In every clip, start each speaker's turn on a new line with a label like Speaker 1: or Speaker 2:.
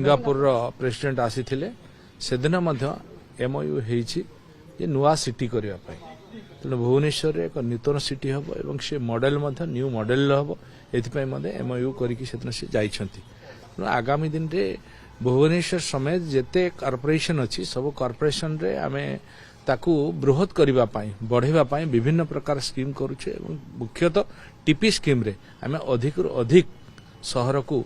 Speaker 1: Singapore president आसी से दिन एमओयू हो नुआ सिटी करने तेणु भुवनेश्वर एक नूतन सिटी हम और से मॉडल न्यू मॉडल हम ये एमओयू करके तेणु आगामी दिन में भुवनेश्वर समेत जिते कॉर्पोरेशन अच्छी सब कॉर्पोरेशन रे आमे ताकू बृहत करने बढ़ाई विभिन्न प्रकार स्कीम करुचे मुख्यतः टीपी स्कीम रे आमे अधिक अधिक सहर को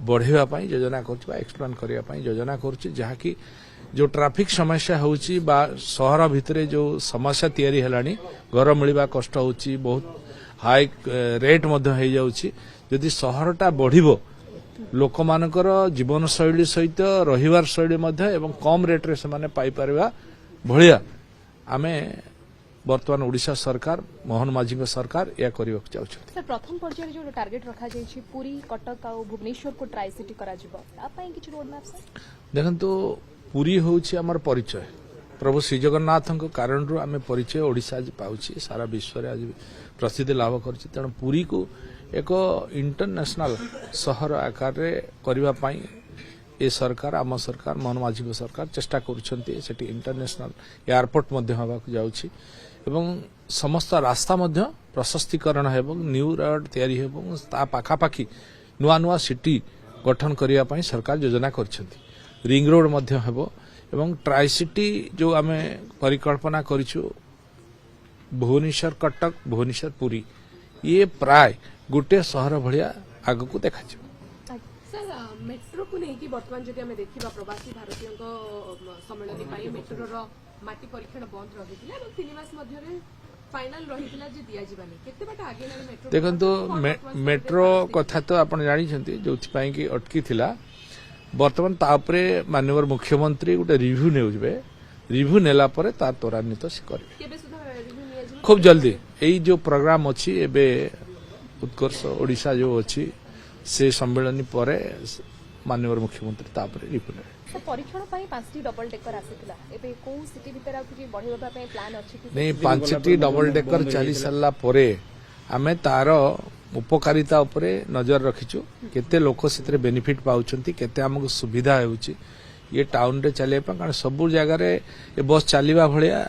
Speaker 1: बढ़ाई योजना कर एक्सप्लान करने योजना करुचे जहाँकि जो ट्रैफिक समस्या होची बा सहर भितरे जो समस्या तैयारी हेलानी घर मिलवा कष्ट होची बहुत हाई रेट मध्य हो जाउची यदि सहरटा बढ़िबो लोक मानकर जीवन शैली सहित रहिवार शैली मध्य एवं कम रेट रे से माने पाई परबा भलिया आमे वर्तमान ओडिशा सरकार मोहन माझी सरकार या करबा चाहछथि।
Speaker 2: सर प्रथम पर्याय जो टार्गेट रखा जायछि पुरी कटक आ भुवनेश्वर को ट्राई सिटी करा जिवो आ पई किछ रोड मैप सर
Speaker 1: देखंतु पुरी होछि हमर परिचय प्रभु श्री जगन्नाथ कारण रु आमे परिचय ओडिशा आज पाउछि सारा विश्व रे आज प्रसिद्धि लाभ करछि तेणु पुरी को एक इंटरनेशनल सहर आकार रे करबा पई ए सरकार आम सरकार मोहन माझी सरकार चेष्टा करुछंती सेठी इंटरनेशनल एयरपोर्ट मध्य होबाक जाउछि एवं समस्त रास्ता मध्य प्रशस्तीकरण हेबो न्यू रोड तयारी हेबो ता पाखापाखी नुआ नुआ सिटी गठन करिया पई सरकार योजना करछंती रिंग रोड मध्य हेबो एवं ट्राई सिटी जो आमे परिकल्पना करिछु भुवनेश्वर कटक भुवनेश्वर पुरी ये प्राय गोटे सहर भलिया आगु को देखा छ।
Speaker 3: सर मेट्रो को नहीं कि वर्तमान जदि हमें देखिबा प्रवासी भारतीयों को सम्मेलन पाई मेट्रो रो माटी परीक्षण बंद रहिथिला और 3 मास मध्य रे फाइनल रहिथिला जे दिया जिबानी केते बाटा आगे ना मेट्रो
Speaker 1: देखंतु मेट्रो कथा तो आपण जानि छथि जोथि पई कि अटकी थिला वर्तमान तापरे माननीय मुख्यमंत्री गोटे रिव्यू नेउजबे रिव्यू नेला परे ता त्वरान्वित से करबे
Speaker 3: केबे सुधा रिव्यू निया जिबा
Speaker 1: खूब जल्दी एई जो प्रोग्राम अछि एबे उत्कर्ष ओडिशा जो अछि से सम्मेलन परे माननीय मुख्यमंत्री तापरे रिव्यू नेबे
Speaker 2: सर परीक्षण पई 5टी डबल डेकर आसीतिला एबे को सिटी भीतर आ कि बढ़ेबा पई प्लान अछि कि
Speaker 1: नहीं 5टी डबल डेकर चली सरला परे आमे तारो उपकारिता उपरे नजर रखिछु केते लोक सेतरे बेनिफिट पाउछंती केते हमको सुविधा हेउची ये टाउन रे चले कारण सब जगह रे ए बस चलीबा भलिया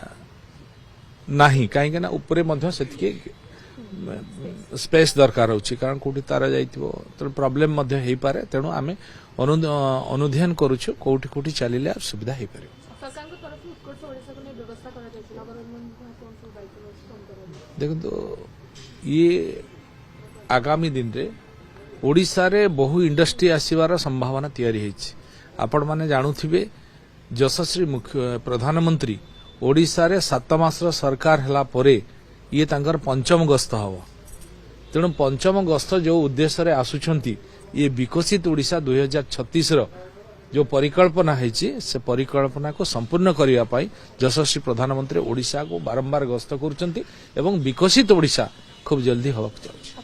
Speaker 1: नाही काहे के ना ऊपरे मध्य सेतिके स्पेस दरकार होची कारण कोठी तारा जाइतिबो तो प्रॉब्लम मध्य हेई पारे तेनु आमे अनुध्यान करूछु कोठी कोठी चलिले सुविधा हेई पारे
Speaker 3: सरकार को तरफ उत्कर्ष ओडिसा को व्यवस्था करा जायछि नगर निगम कोन सब दायित्व
Speaker 1: देखो ये आगामी दिन रे ओडिशा रे बहु इंडस्ट्री आसीबार संभावना तैयारी हेछि आपण माने जानुथिबे यशस्वी मुख्य प्रधानमंत्री ओडिशा रे 7 मासर सरकार हला परे ये तांकर पंचम गस्त हबो तेणु पंचम गस्त जो उद्देश्य रे आसुछंती ये विकसित ओडिशा 2036 रो जो परिकल्पना हेछि से परिकल्पना को संपूर्ण करिया पाई यशस्वी प्रधानमंत्री ओडिशा को बारंबार गस्त करूछंती एवं विकसित ओडिशा खूब जल्दी होबाक चाहछि।